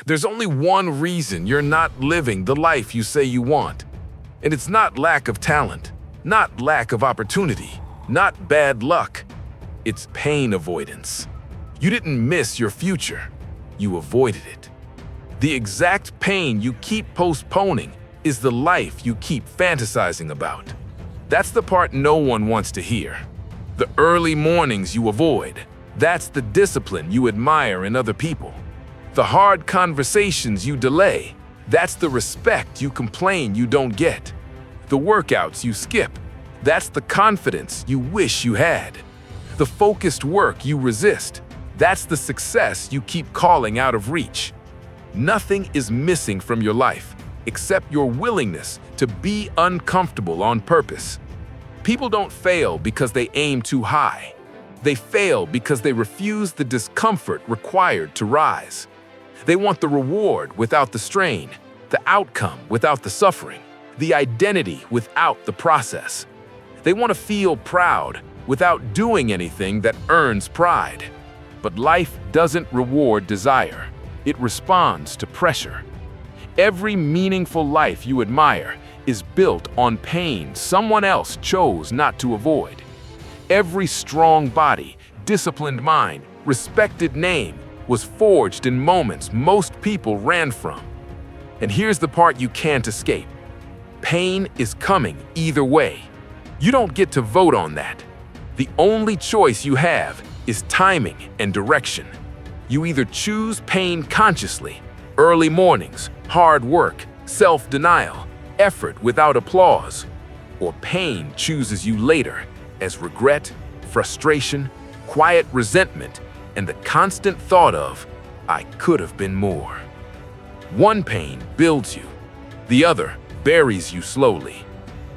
There's only one reason you're not living the life you say you want. And it's not lack of talent, not lack of opportunity, not bad luck. It's pain avoidance. You didn't miss your future, you avoided it. The exact pain you keep postponing is the life you keep fantasizing about. That's the part no one wants to hear. The early mornings you avoid, that's the discipline you admire in other people. The hard conversations you delay, that's the respect you complain you don't get. The workouts you skip, that's the confidence you wish you had. The focused work you resist, that's the success you keep calling out of reach. Nothing is missing from your life except your willingness to be uncomfortable on purpose. People don't fail because they aim too high. They fail because they refuse the discomfort required to rise. They want the reward without the strain, the outcome without the suffering, the identity without the process. They want to feel proud without doing anything that earns pride. But life doesn't reward desire. It responds to pressure. Every meaningful life you admire is built on pain someone else chose not to avoid. Every strong body, disciplined mind, respected name was forged in moments most people ran from. And here's the part you can't escape. Pain is coming either way. You don't get to vote on that. The only choice you have is timing and direction. You either choose pain consciously, early mornings, hard work, self-denial, effort without applause, or pain chooses you later as regret, frustration, quiet resentment, and the constant thought of, I could have been more. One pain builds you, the other buries you slowly.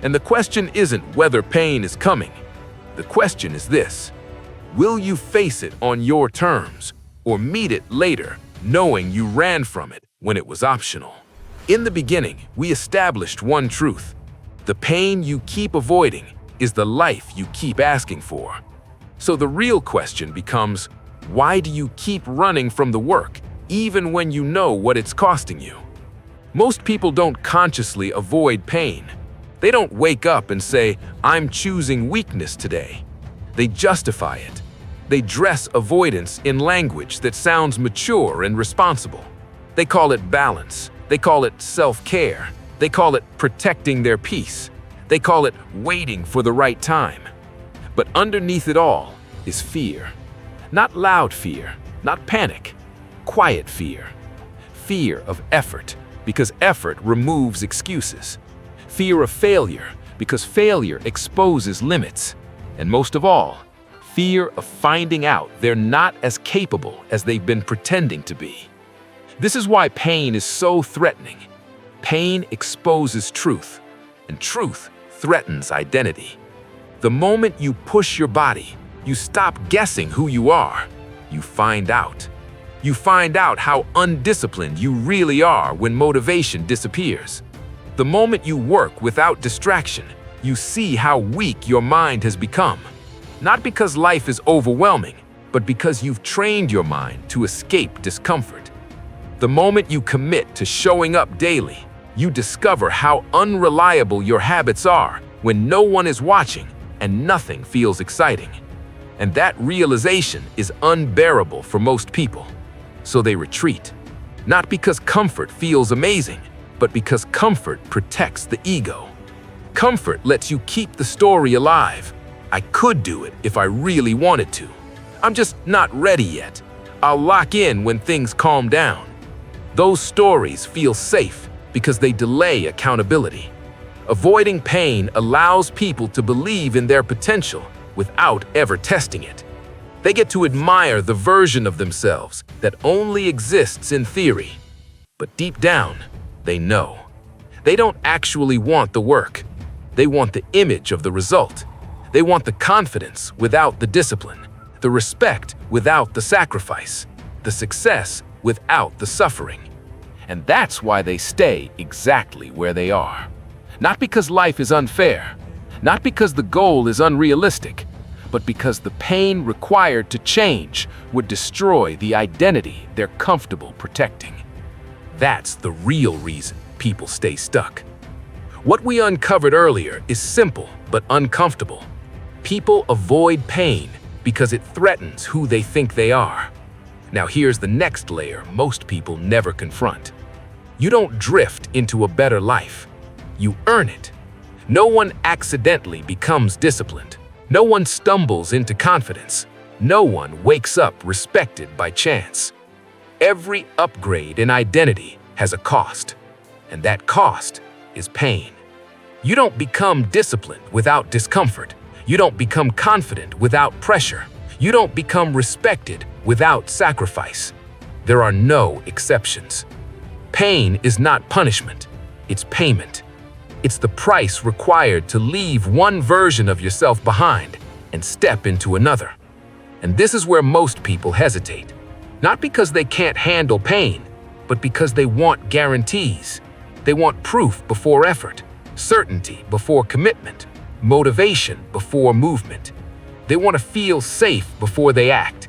And the question isn't whether pain is coming. The question is this: will you face it on your terms or meet it later knowing you ran from it when it was optional? In the beginning, we established one truth. The pain you keep avoiding is the life you keep asking for. So the real question becomes, why do you keep running from the work even when you know what it's costing you? Most people don't consciously avoid pain. They don't wake up and say, I'm choosing weakness today. They justify it. They dress avoidance in language that sounds mature and responsible. They call it balance. They call it self-care. They call it protecting their peace. They call it waiting for the right time. But underneath it all is fear. Not loud fear, not panic, quiet fear. Fear of effort, because effort removes excuses. Fear of failure, because failure exposes limits. And most of all, fear of finding out they're not as capable as they've been pretending to be. This is why pain is so threatening. Pain exposes truth, and truth threatens identity. The moment you push your body, you stop guessing who you are. You find out. You find out how undisciplined you really are when motivation disappears. The moment you work without distraction, you see how weak your mind has become. Not because life is overwhelming, but because you've trained your mind to escape discomfort. The moment you commit to showing up daily, you discover how unreliable your habits are when no one is watching and nothing feels exciting. And that realization is unbearable for most people. So they retreat. Not because comfort feels amazing, but because comfort protects the ego. Comfort lets you keep the story alive. I could do it if I really wanted to. I'm just not ready yet. I'll lock in when things calm down. Those stories feel safe because they delay accountability. Avoiding pain allows people to believe in their potential without ever testing it. They get to admire the version of themselves that only exists in theory. But deep down, they know. They don't actually want the work. They want the image of the result. They want the confidence without the discipline, the respect without the sacrifice, the success without the suffering. And that's why they stay exactly where they are. Not because life is unfair, not because the goal is unrealistic, but because the pain required to change would destroy the identity they're comfortable protecting. That's the real reason people stay stuck. What we uncovered earlier is simple but uncomfortable. People avoid pain because it threatens who they think they are. Now here's the next layer most people never confront. You don't drift into a better life. You earn it. No one accidentally becomes disciplined. No one stumbles into confidence. No one wakes up respected by chance. Every upgrade in identity has a cost, and that cost is pain. You don't become disciplined without discomfort. You don't become confident without pressure. You don't become respected without sacrifice. There are no exceptions. Pain is not punishment, it's payment. It's the price required to leave one version of yourself behind and step into another. And this is where most people hesitate. Not because they can't handle pain, but because they want guarantees. They want proof before effort, certainty before commitment, motivation before movement. They want to feel safe before they act.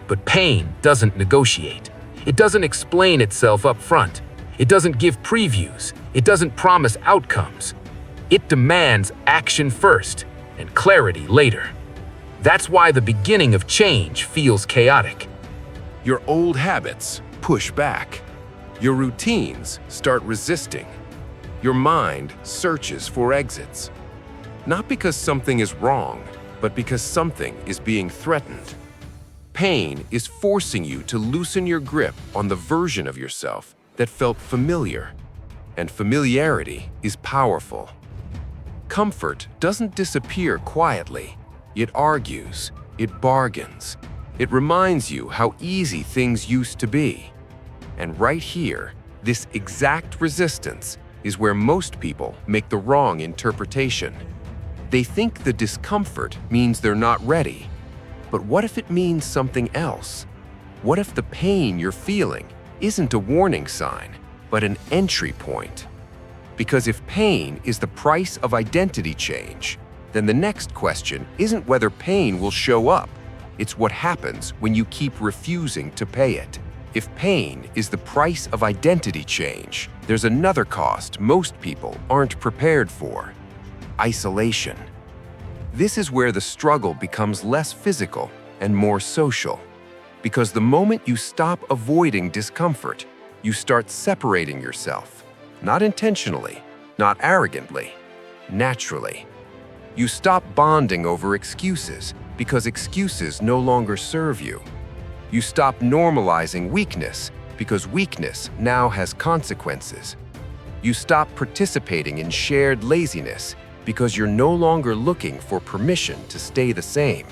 But pain doesn't negotiate. It doesn't explain itself up front. It doesn't give previews. It doesn't promise outcomes. It demands action first and clarity later. That's why the beginning of change feels chaotic. Your old habits push back. Your routines start resisting. Your mind searches for exits. Not because something is wrong, but because something is being threatened. Pain is forcing you to loosen your grip on the version of yourself that felt familiar. And familiarity is powerful. Comfort doesn't disappear quietly. It argues, it bargains. It reminds you how easy things used to be. And right here, this exact resistance is where most people make the wrong interpretation. They think the discomfort means they're not ready. But what if it means something else? What if the pain you're feeling isn't a warning sign, but an entry point? Because if pain is the price of identity change, then the next question isn't whether pain will show up. It's what happens when you keep refusing to pay it. If pain is the price of identity change, there's another cost most people aren't prepared for: isolation. This is where the struggle becomes less physical and more social. Because the moment you stop avoiding discomfort, you start separating yourself. Not intentionally, not arrogantly, naturally. You stop bonding over excuses because excuses no longer serve you. You stop normalizing weakness because weakness now has consequences. You stop participating in shared laziness because you're no longer looking for permission to stay the same.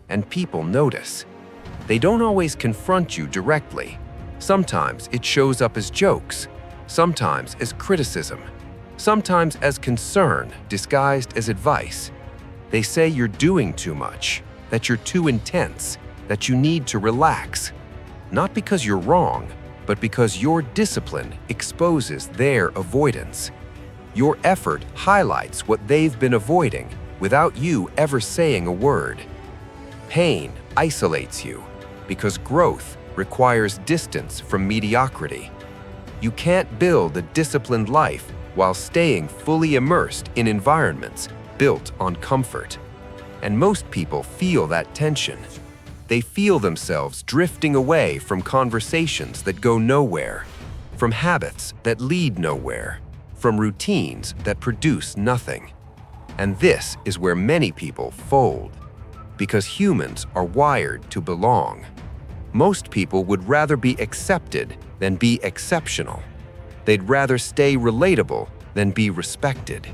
And people notice. They don't always confront you directly. Sometimes it shows up as jokes, sometimes as criticism, sometimes as concern disguised as advice. They say you're doing too much, that you're too intense, that you need to relax. Not because you're wrong, but because your discipline exposes their avoidance. Your effort highlights what they've been avoiding without you ever saying a word. Pain isolates you because growth requires distance from mediocrity. You can't build a disciplined life while staying fully immersed in environments built on comfort. And most people feel that tension. They feel themselves drifting away from conversations that go nowhere, from habits that lead nowhere, from routines that produce nothing. And this is where many people fold, because humans are wired to belong. Most people would rather be accepted than be exceptional. They'd rather stay relatable than be respected.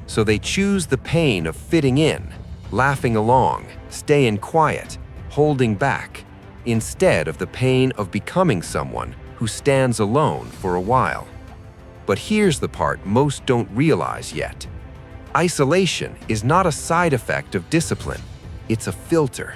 So they choose the pain of fitting in, laughing along, staying quiet, holding back, instead of the pain of becoming someone who stands alone for a while. But here's the part most don't realize yet. Isolation is not a side effect of discipline, it's a filter.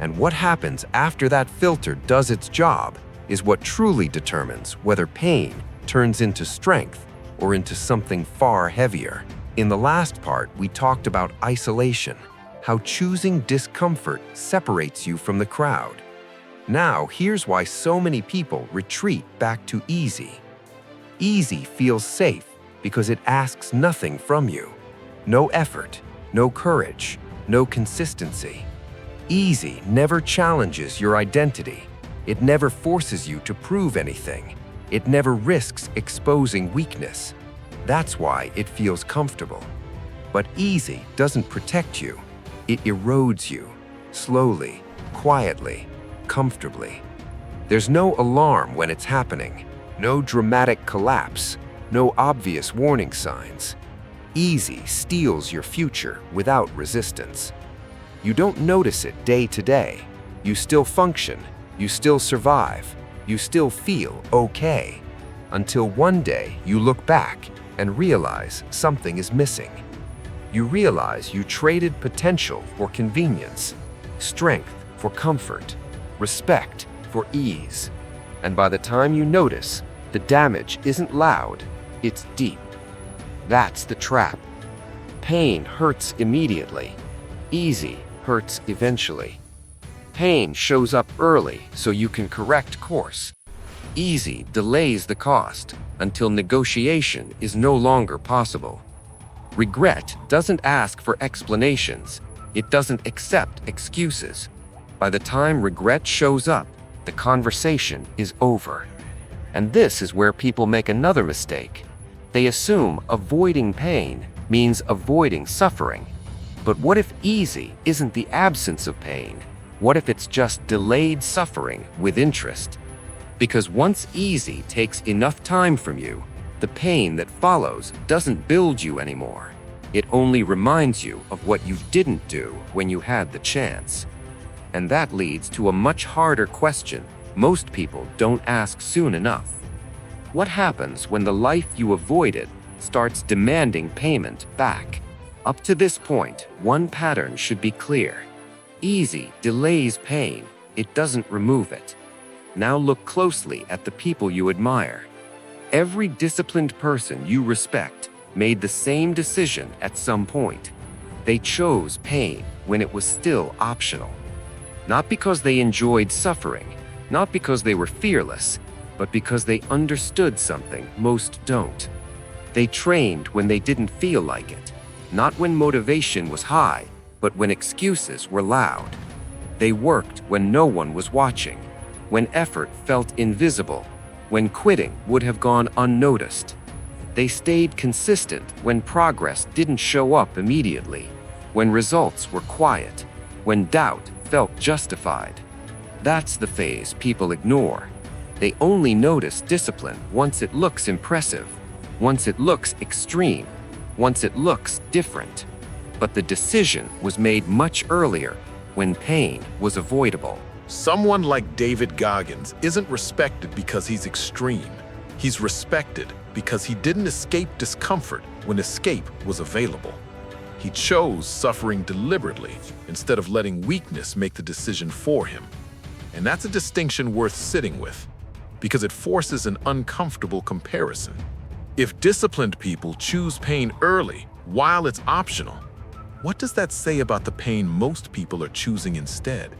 And what happens after that filter does its job is what truly determines whether pain turns into strength or into something far heavier. In the last part, we talked about isolation, how choosing discomfort separates you from the crowd. Now, here's why so many people retreat back to easy. Easy feels safe because it asks nothing from you. No effort, no courage, no consistency. Easy never challenges your identity. It never forces you to prove anything. It never risks exposing weakness. That's why it feels comfortable. But easy doesn't protect you. It erodes you, slowly, quietly, comfortably. There's no alarm when it's happening, no dramatic collapse, no obvious warning signs. Easy steals your future without resistance. You don't notice it day to day. You still function, you still survive, you still feel okay. Until one day you look back and realize something is missing. You realize you traded potential for convenience, strength for comfort, respect for ease. And by the time you notice, the damage isn't loud, it's deep. That's the trap. Pain hurts immediately. Easy hurts eventually. Pain shows up early so you can correct course. Easy delays the cost until negotiation is no longer possible. Regret doesn't ask for explanations. It doesn't accept excuses. By the time regret shows up, the conversation is over. And this is where people make another mistake. They assume avoiding pain means avoiding suffering. But what if easy isn't the absence of pain? What if it's just delayed suffering with interest? Because once easy takes enough time from you, the pain that follows doesn't build you anymore. It only reminds you of what you didn't do when you had the chance. And that leads to a much harder question most people don't ask soon enough. What happens when the life you avoided starts demanding payment back? Up to this point, one pattern should be clear. Easy delays pain, it doesn't remove it. Now look closely at the people you admire. Every disciplined person you respect made the same decision at some point. They chose pain when it was still optional. Not because they enjoyed suffering, not because they were fearless, but because they understood something most don't. They trained when they didn't feel like it, not when motivation was high, but when excuses were loud. They worked when no one was watching, when effort felt invisible, when quitting would have gone unnoticed. They stayed consistent when progress didn't show up immediately, when results were quiet, when doubt felt justified. That's the phase people ignore. They only notice discipline once it looks impressive, once it looks extreme, once it looks different. But the decision was made much earlier, when pain was avoidable. Someone like David Goggins isn't respected because he's extreme. He's respected because he didn't escape discomfort when escape was available. He chose suffering deliberately instead of letting weakness make the decision for him. And that's a distinction worth sitting with, because it forces an uncomfortable comparison. If disciplined people choose pain early while it's optional, what does that say about the pain most people are choosing instead?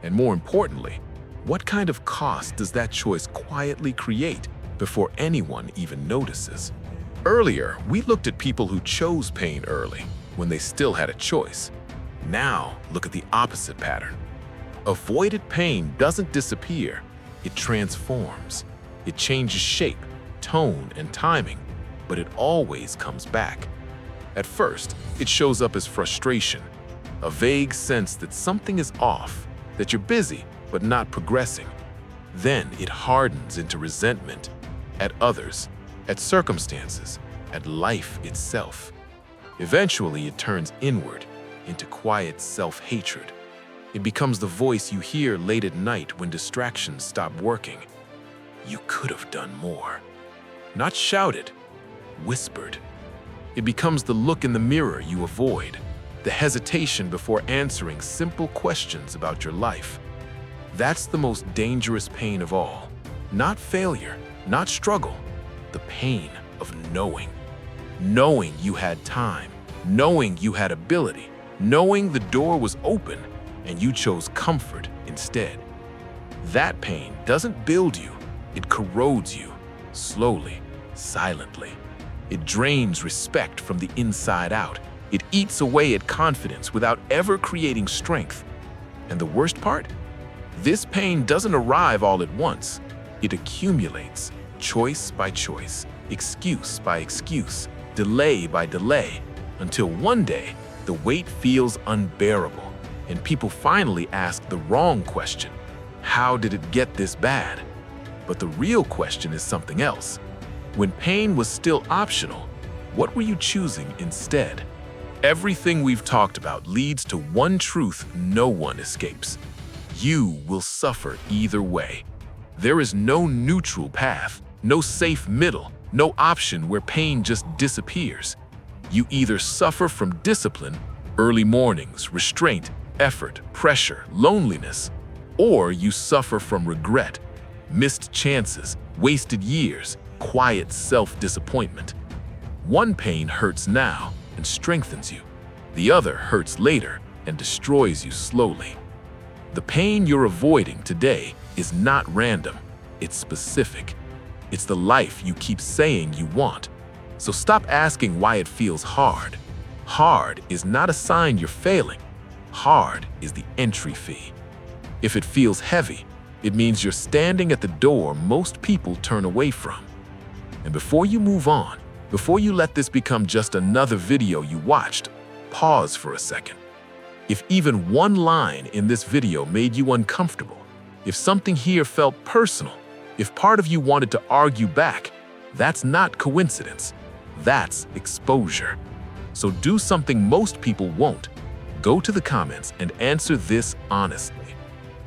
And more importantly, what kind of cost does that choice quietly create before anyone even notices? Earlier, we looked at people who chose pain early when they still had a choice. Now, look at the opposite pattern. Avoided pain doesn't disappear, it transforms. It changes shape, tone, and timing, but it always comes back. At first, it shows up as frustration, a vague sense that something is off, that you're busy but not progressing. Then it hardens into resentment at others, at circumstances, at life itself. Eventually, it turns inward into quiet self-hatred. It becomes the voice you hear late at night when distractions stop working. You could have done more. Not shouted, whispered. It becomes the look in the mirror you avoid, the hesitation before answering simple questions about your life. That's the most dangerous pain of all. Not failure, not struggle, the pain of knowing. Knowing you had time, knowing you had ability, knowing the door was open and you chose comfort instead. That pain doesn't build you, it corrodes you, slowly, silently. It drains respect from the inside out. It eats away at confidence without ever creating strength. And the worst part? This pain doesn't arrive all at once. It accumulates, choice by choice, excuse by excuse, delay by delay, until one day the weight feels unbearable, and people finally ask the wrong question. How did it get this bad? But the real question is something else. When pain was still optional, what were you choosing instead? Everything we've talked about leads to one truth no one escapes. You will suffer either way. There is no neutral path, no safe middle, no option where pain just disappears. You either suffer from discipline, early mornings, restraint, effort, pressure, loneliness, or you suffer from regret, missed chances, wasted years, quiet self-disappointment. One pain hurts now and strengthens you. The other hurts later and destroys you slowly. The pain you're avoiding today is not random, it's specific. It's the life you keep saying you want. So stop asking why it feels hard. Hard is not a sign you're failing. Hard is the entry fee. If it feels heavy, it means you're standing at the door most people turn away from. And before you move on, before you let this become just another video you watched, pause for a second. If even one line in this video made you uncomfortable, if something here felt personal, if part of you wanted to argue back, that's not coincidence. That's exposure. So do something most people won't. Go to the comments and answer this honestly.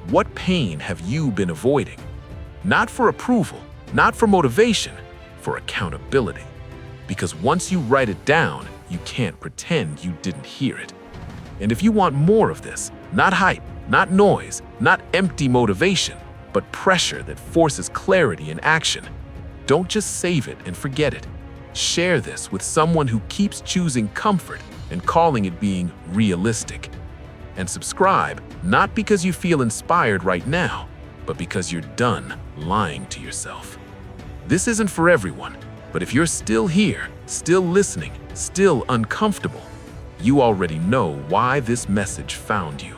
What pain have you been avoiding? Not for approval, not for motivation, for accountability. Because once you write it down, you can't pretend you didn't hear it. And if you want more of this, not hype, not noise, not empty motivation, but pressure that forces clarity and action, don't just save it and forget it. Share this with someone who keeps choosing comfort and calling it being realistic. And subscribe, not because you feel inspired right now, but because you're done lying to yourself. This isn't for everyone, but if you're still here, still listening, still uncomfortable, you already know why this message found you.